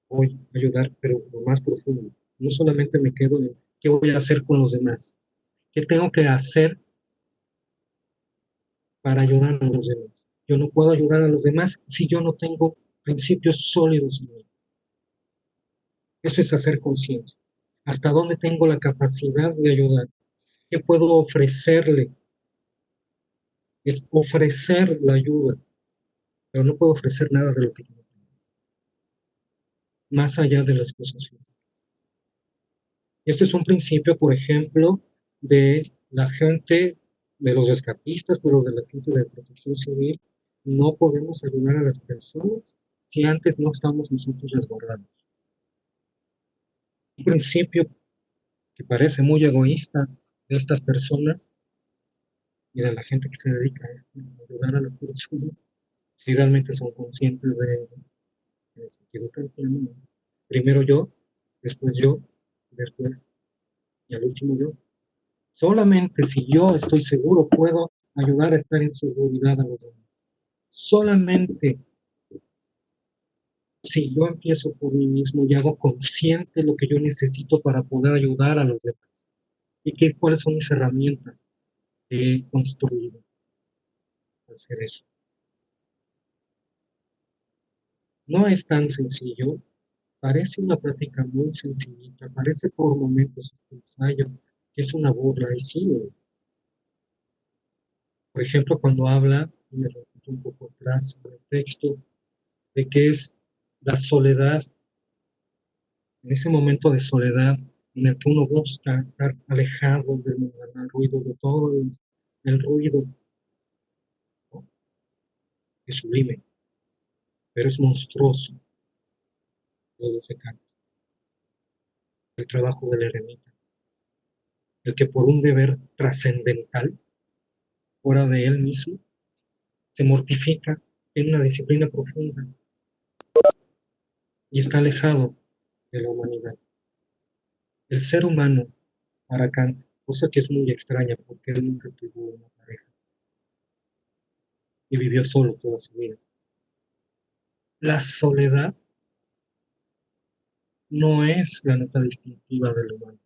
voy a ayudar, pero lo más profundo. No solamente me quedo en qué voy a hacer con los demás, qué tengo que hacer para ayudar a los demás. Yo no puedo ayudar a los demás si yo no tengo principios sólidos en mí. Eso es hacer conciencia. ¿Hasta dónde tengo la capacidad de ayudar? ¿Qué puedo ofrecerle? Es ofrecer la ayuda, pero no puedo ofrecer nada de lo que yo no tengo, más allá de las cosas físicas. Este es un principio, por ejemplo, de la gente, de los rescatistas, pero de la gente de protección civil. No podemos ayudar a las personas si antes no estamos nosotros resguardados. Un principio que parece muy egoísta de estas personas y de la gente que se dedica a esto, a ayudar a las personas, si realmente son conscientes de ello, en el sentido kantiano, primero yo, después y al último yo. Solamente si yo estoy seguro puedo ayudar a estar en seguridad a los demás. Solamente si yo empiezo por mí mismo y hago consciente lo que yo necesito para poder ayudar a los demás. ¿Y cuáles son mis herramientas que he construido para hacer eso? No es tan sencillo. Parece una práctica muy sencillita. Parece por momentos este ensayo que es una burla. Y sí, por ejemplo, cuando habla, y me repito un poco atrás en el texto, de que es la soledad, en ese momento de soledad en el que uno busca estar alejado del ruido de todo el ruido, ¿no? Es sublime, pero es monstruoso todo ese canto. El trabajo del eremita, el que por un deber trascendental, fuera de él mismo, se mortifica en una disciplina profunda y está alejado de la humanidad. El ser humano, para Kant, cosa que es muy extraña porque él nunca tuvo una pareja y vivió solo toda su vida. La soledad no es la nota distintiva del humano.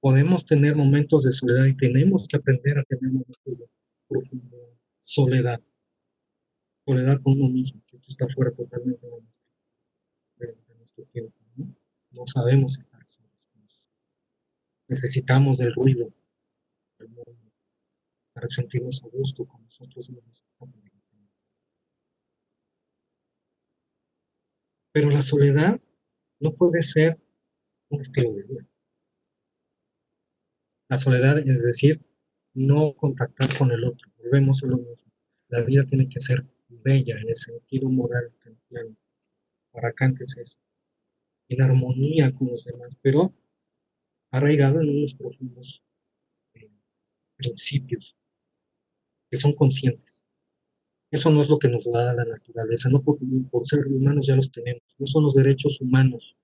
Podemos tener momentos de soledad y tenemos que aprender a tener momentos de profunda soledad. Soledad con uno mismo, que esto está fuera totalmente de nuestro tiempo, ¿no? No sabemos estar solos. Necesitamos del ruido del mundo para sentirnos a gusto con nosotros mismos. Pero la soledad no puede ser un estilo de vida. La soledad es decir, no contactar con el otro. Volvemos a lo mismo. La vida tiene que ser bella en el sentido moral kantiano. Para Kant es eso. En armonía con los demás, pero arraigado en unos profundos principios que son conscientes. Eso no es lo que nos da la naturaleza, no por ser humanos ya los tenemos, no son los derechos humanos.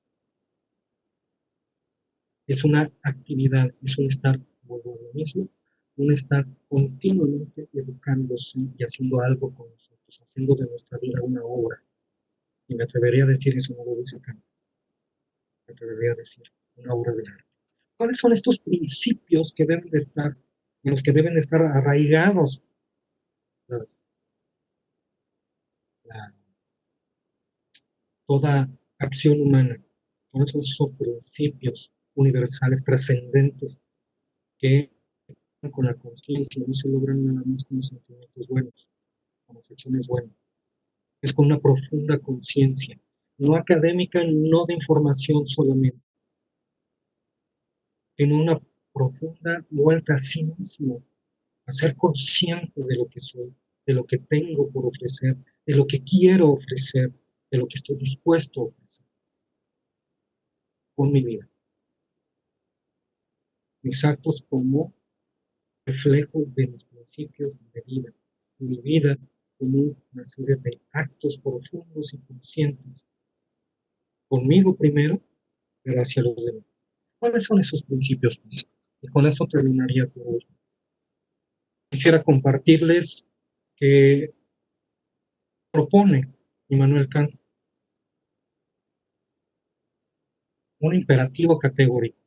Es una actividad, es un estar, vuelvo a lo mismo, un estar continuamente educándose y haciendo algo con nosotros, haciendo de nuestra vida una obra. Y me atrevería a decir, eso no lo dice Kant, me atrevería a decir, una obra de arte. ¿Cuáles son estos principios que deben de estar, en los que deben de estar arraigados toda acción humana? Todos esos son principios universales, trascendentes, que con la conciencia no se logran nada más con los sentimientos buenos, con las acciones buenas. Es con una profunda conciencia, no académica, no de información solamente, sino una profunda vuelta a sí mismo, a ser consciente de lo que soy, de lo que tengo por ofrecer, de lo que quiero ofrecer, de lo que estoy dispuesto a ofrecer con mi vida. Mis actos como reflejo de mis principios de vida, mi vida como una serie de actos profundos y conscientes, conmigo primero, pero hacia los demás. ¿Cuáles son esos principios? Y con eso terminaría por hoy. Quisiera compartirles que propone Immanuel Kant un imperativo categórico.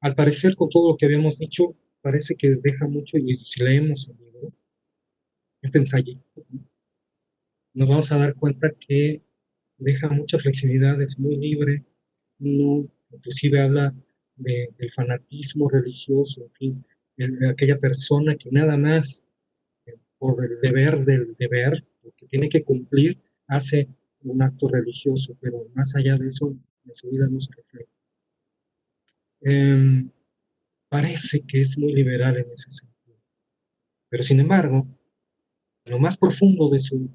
Al parecer, con todo lo que habíamos dicho, parece que deja mucho, y si leemos el libro, este ensayo, nos vamos a dar cuenta que deja mucha flexibilidad, es muy libre, no, inclusive habla del fanatismo religioso, en fin, de aquella persona que nada más por el deber del deber, lo que tiene que cumplir, hace un acto religioso, pero más allá de eso, en su vida no se refleja. Parece que es muy liberal en ese sentido, pero sin embargo, en lo más profundo de su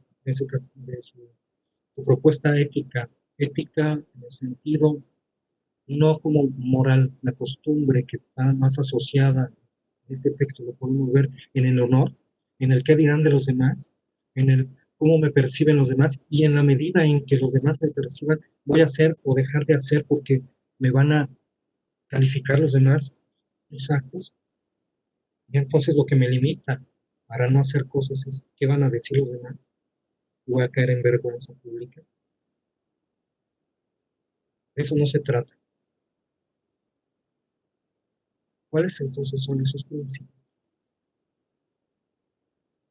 propuesta ética, ética en el sentido no como moral, la costumbre que está más asociada en este texto, lo podemos ver en el honor, en el qué dirán de los demás, en el cómo me perciben los demás, y en la medida en que los demás me perciban, voy a hacer o dejar de hacer porque me van a calificar los demás mis actos, y entonces lo que me limita para no hacer cosas es qué van a decir los demás, voy a caer en vergüenza pública. De eso no se trata. ¿Cuáles entonces son esos principios?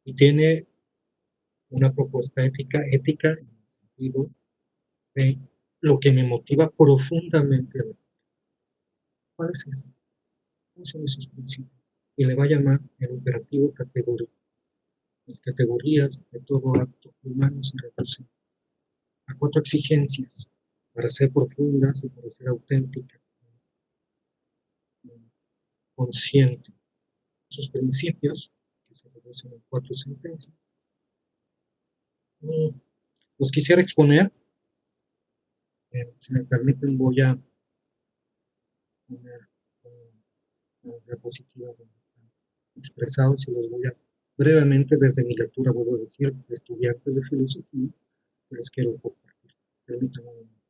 Y tiene una propuesta ética en el sentido de lo que me motiva profundamente. ¿Cuál es eso? ¿Cuáles son esos principios? Y le va a llamar el imperativo categórico. Las categorías de todo acto humano se reducen a 4 exigencias para ser profundas y para ser auténticas, consciente. Esos principios que se reducen en 4 sentencias. Los quisiera exponer. Si me permiten, voy a poner una diapositiva donde están expresados y los voy a brevemente, desde mi lectura, vuelvo a decir, de estudiante de filosofía, se los quiero compartir. Permítanme un momento.